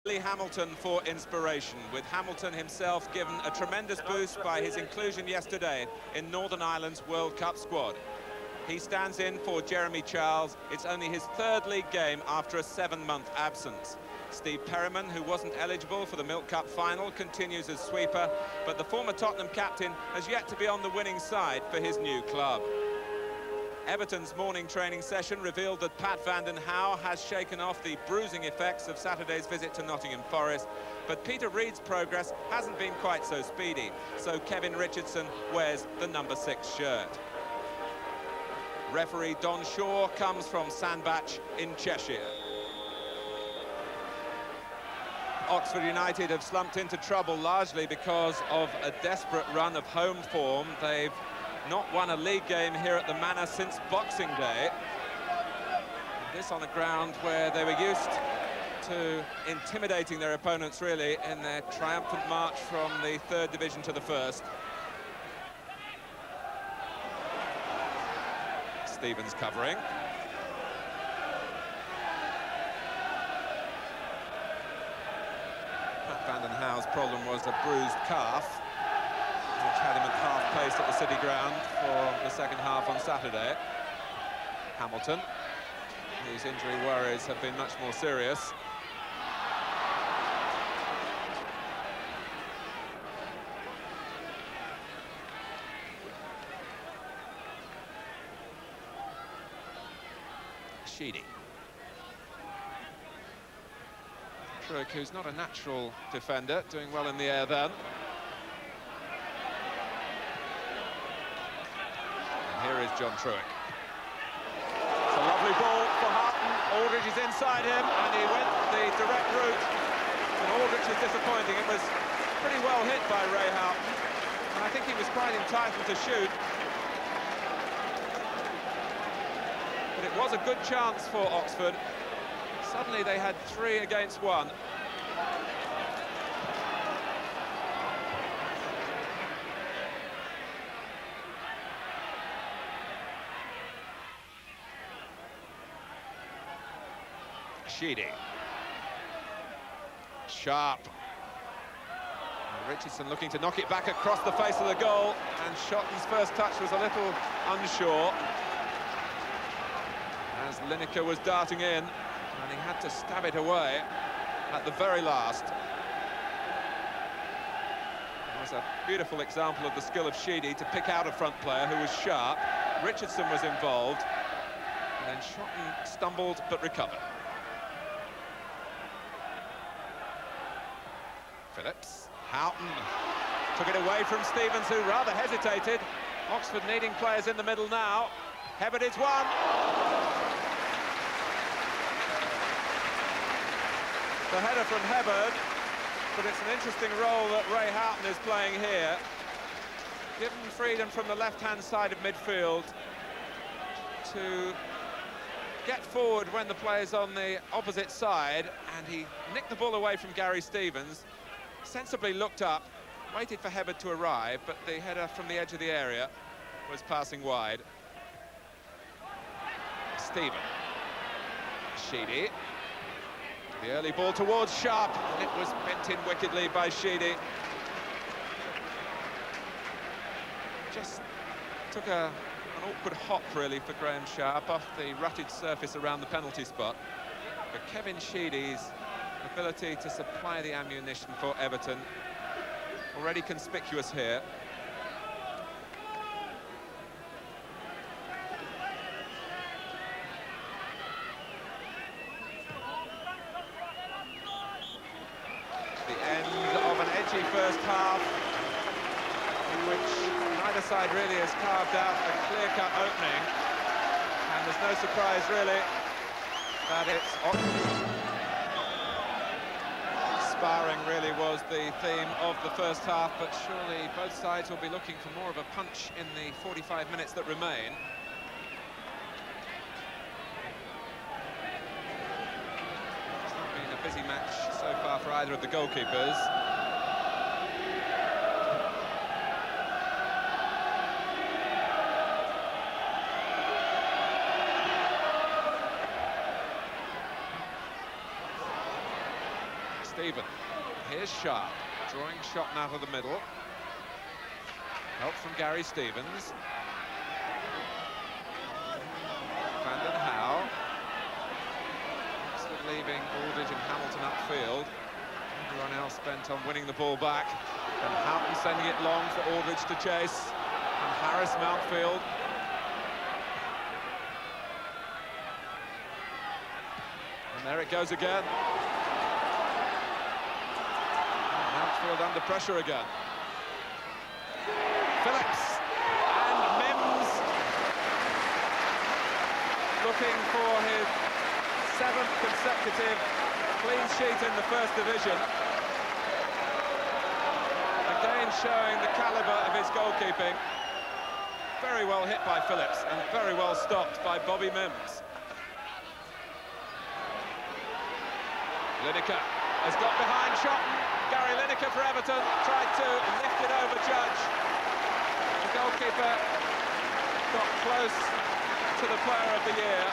Hamilton for inspiration, with Hamilton himself given a tremendous boost by his inclusion yesterday in Northern Ireland's World Cup squad. He stands in for Jeremy Charles. It's only his third league game after a 7-month absence. Steve Perryman, who wasn't eligible for the Milk Cup final, continues as sweeper, but the former Tottenham captain has yet to be on the winning side for his new club. Everton's morning training session revealed that Pat van den Hauwe has shaken off the bruising effects of Saturday's visit to Nottingham Forest, but Peter Reid's progress hasn't been quite so speedy, so Kevin Richardson wears the number 6 shirt. Referee Don Shaw comes from Sandbach in Cheshire. Oxford United have slumped into trouble largely because of a desperate run of home form. They've not won a league game here at the Manor since Boxing Day. And this on a ground where they were used to intimidating their opponents, really, in their triumphant march from the 3rd division to the 1st. Stevens covering. Pat van den Hauwe's problem was a bruised calf, which had him at half pace at the City Ground for the second half on Saturday. Hamilton, whose injury worries have been much more serious. Sheedy. Truick, who's not a natural defender, doing well in the air then. Here is John Truick. It's a lovely ball for Houghton. Aldridge is inside him, and he went the direct route. And Aldridge was disappointing. It was pretty well hit by Ray Houghton, and I think he was quite entitled to shoot. But it was a good chance for Oxford. Suddenly they had 3 against 1. Sheedy. Sharp. And Richardson looking to knock it back across the face of the goal, and Shotton's first touch was a little unsure as Lineker was darting in, and he had to stab it away at the very last. It was a beautiful example of the skill of Sheedy to pick out a front player who was sharp. Richardson was involved, and then Shotton stumbled but recovered. Phillips. Houghton took it away from Stevens, who rather hesitated. Oxford needing players in the middle now. Hibbert is one. The header from Hibbert, but it's an interesting role that Ray Houghton is playing here. Given freedom from the left-hand side of midfield to get forward when the player's on the opposite side, and he nicked the ball away from Gary Stevens, sensibly looked up, waited for Hibbert to arrive, but the header from the edge of the area was passing wide. Stephen. Sheedy. The early ball towards Sharp, and it was bent in wickedly by Sheedy. Just took an awkward hop, really, for Graham Sharp off the rutted surface around the penalty spot. But Kevin Sheedy's ability to supply the ammunition for Everton already conspicuous here. The end of an edgy first half, in which neither side really has carved out a clear-cut opening, and there's no surprise really that it's sparring really was the theme of the first half, but surely both sides will be looking for more of a punch in the 45 minutes that remain. It's not been a busy match so far for either of the goalkeepers. Stephen. Here's Sharp, drawing shot out of the middle. Help from Gary Stevens. Van den Hauwe. Leaving Aldridge and Hamilton upfield. Everyone else bent on winning the ball back. And Houghton sending it long for Aldridge to chase. And Harris Mountfield. And there it goes again. And Mountfield under pressure again. Phillips and Mims looking for his 7th consecutive clean sheet in the First Division. Again showing the calibre of his goalkeeping. Very well hit by Phillips and very well stopped by Bobby Mims. Lineker has got behind Shotton. Gary Lineker for Everton tried to lift it over Judge. The goalkeeper got close to the player of the year.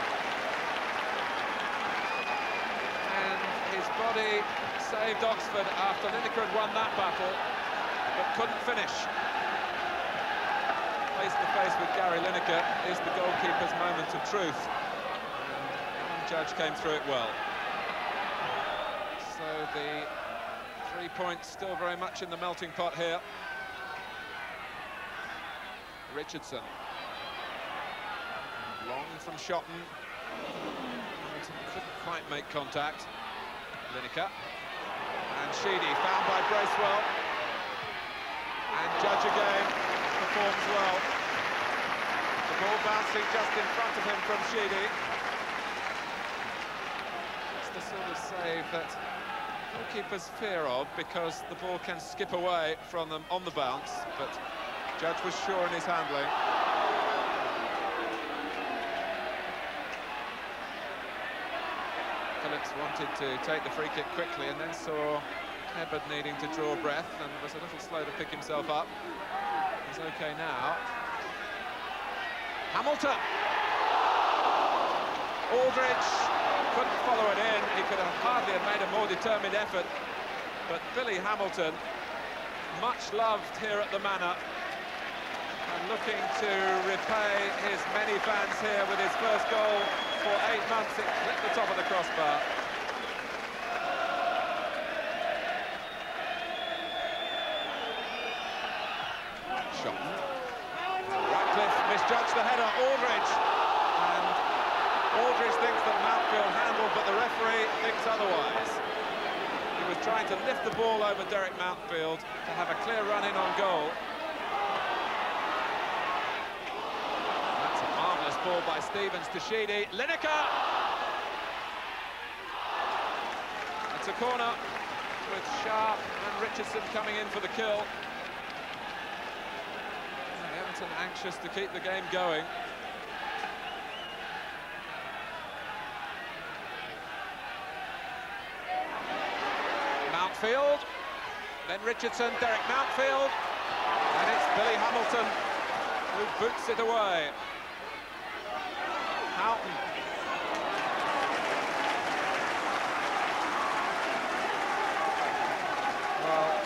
His body saved Oxford after Lineker had won that battle, but couldn't finish. Face to face with Gary Lineker is the goalkeeper's moment of truth. And Judge came through it well. So the 3 points still very much in the melting pot here. Richardson. Long from Shotton. Hamilton couldn't quite make contact. Lineker. And Sheedy found by Bracewell. And Judge again performs well. The ball bouncing just in front of him from Sheedy. It's the sort of save that goalkeepers fear of, because the ball can skip away from them on the bounce, but Judge was sure in his handling. Phillips wanted to take the free kick quickly and then saw Hibbard needing to draw breath and was a little slow to pick himself up. He's okay now. Hamilton! Aldridge couldn't follow it in. He could have hardly have made a more determined effort. But Billy Hamilton, much loved here at the Manor, and looking to repay his many fans here with his first goal for 8 months. It hit the top of the crossbar. Shotton. Ratcliffe misjudged the header. Aldridge. And Aldridge thinks that Mountfield handled, but the referee thinks otherwise. He was trying to lift the ball over Derek Mountfield to have a clear run in on goal. That's a marvellous ball by Stevens to Sheedy. Lineker! It's a corner with Sharp and Richardson coming in for the kill. Everton anxious to keep the game going. Mountfield, then Richardson, Derek Mountfield, and it's Billy Hamilton who boots it away. Houghton. Well,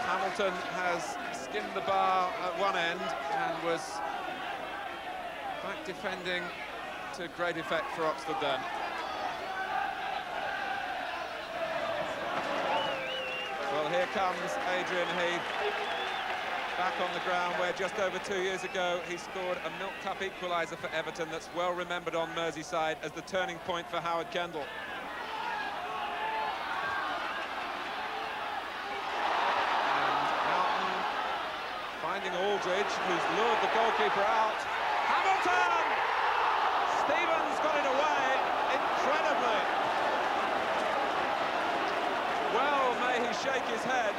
Hamilton has skimmed the bar at one end and was back defending to great effect for Oxford then. Well, here comes Adrian Heath, back on the ground where just over 2 years ago he scored a Milk Cup equaliser for Everton that's well remembered on Merseyside as the turning point for Howard Kendall. Finding Aldridge, who's lured the goalkeeper out. Hamilton! Stevens got it away, incredibly. Well, may he shake his head.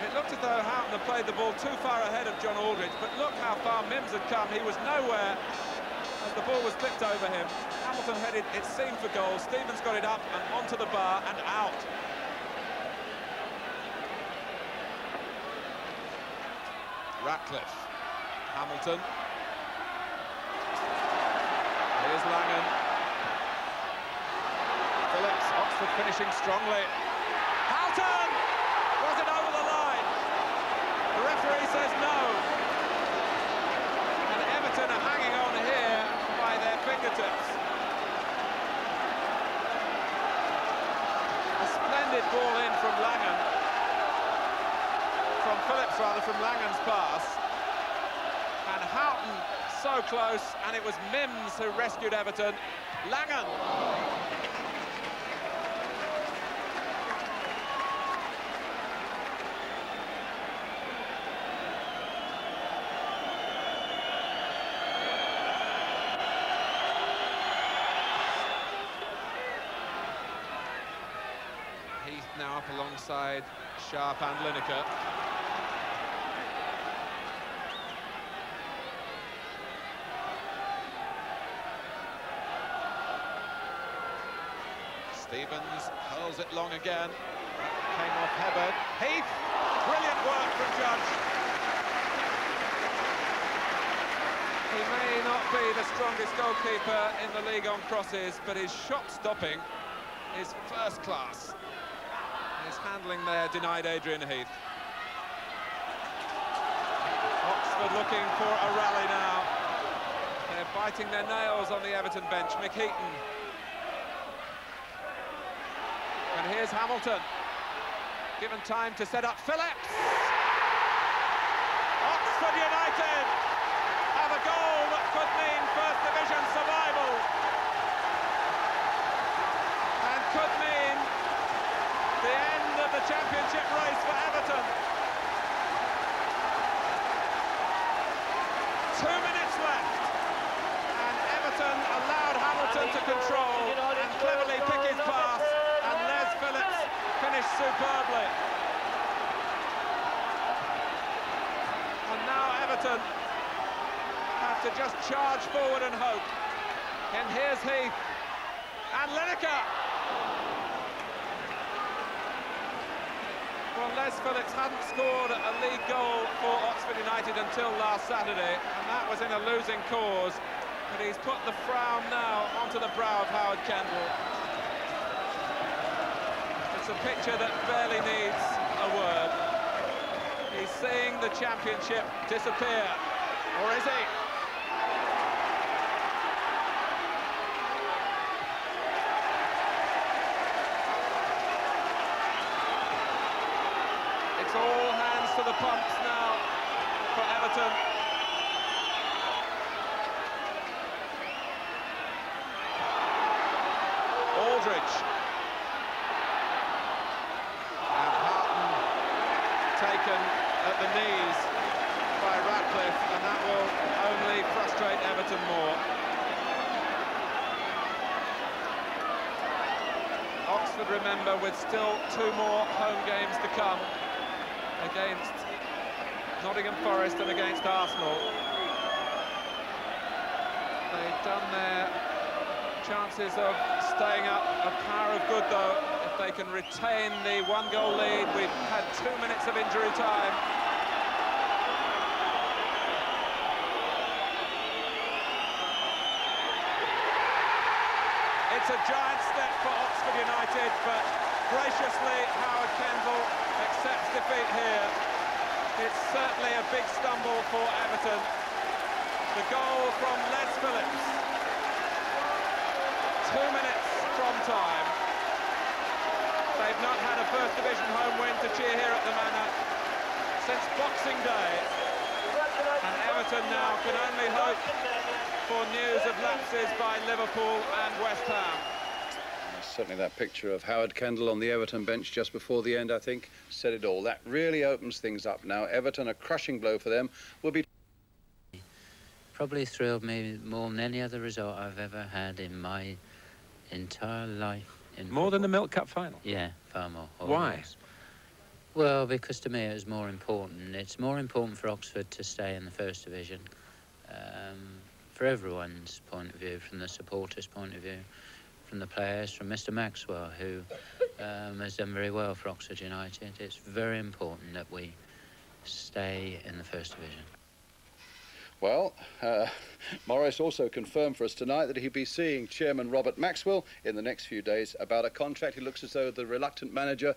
It looked as though Houghton had played the ball too far ahead of John Aldridge, but look how far Mims had come. He was nowhere as the ball was flipped over him. Hamilton headed, it seemed, for goal. Stevens got it up and onto the bar and out. Ratcliffe, Hamilton. Here's Langan. Oxford finishing strongly. Houghton! Was it over the line? The referee says no. And Everton are hanging on here by their fingertips. A splendid ball in from Langen. From Phillips, rather, from Langen's pass. And Houghton so close, and it was Mims who rescued Everton. Langen! Heath now up alongside Sharp and Lineker. Stevens hurls it long again. Came off Hebert. Heath! Brilliant work from Judge. He may not be the strongest goalkeeper in the league on crosses, but his shot stopping is first class. His handling there denied Adrian Heath. Oxford looking for a rally now. They're biting their nails on the Everton bench. McHeaton. And here's Hamilton, given time to set up Phillips. Oxford United have a goal that could mean First Division survival. And could mean the end of the championship race for Everton. 2 minutes left. And Everton allowed Hamilton to control and cleverly pick his pass. Phillips finished superbly. And now Everton have to just charge forward and hope. And here's Heath. And Lineker. Well, Les Phillips hadn't scored a league goal for Oxford United until last Saturday, and that was in a losing cause. But he's put the frown now onto the brow of Howard Kendall. It's a picture that barely needs a word. He's seeing the championship disappear. Or is he? It's all hands to the pumps now for Everton. Aldridge. Taken at the knees by Ratcliffe, and that will only frustrate Everton more. Oxford, remember, with still 2 more home games to come against Nottingham Forest and against Arsenal. They've done their chances of staying up a power of good, though. If they can retain the 1-goal lead, we've had 2 minutes of injury time. It's a giant step for Oxford United, but graciously Howard Kendall accepts defeat here. It's certainly a big stumble for Everton. The goal from Les Phillips. 2 minutes from time. They've not had a First Division home win to cheer here at the Manor since Boxing Day. And Everton now can only hope for news of lapses by Liverpool and West Ham. Certainly that picture of Howard Kendall on the Everton bench just before the end, I think, said it all. That really opens things up now. Everton, a crushing blow for them, will be... Probably thrilled me more than any other result I've ever had in my entire life. More than the Milk Cup final? Yeah, far more. Why? Well, because to me it was more important. It's more important for Oxford to stay in the First Division. For everyone's point of view, from the supporters' point of view, from the players, from Mr. Maxwell, who has done very well for Oxford United. It's very important that we stay in the First Division. Well, Maurice also confirmed for us tonight that he'll be seeing Chairman Robert Maxwell in the next few days about a contract. It looks as though the reluctant manager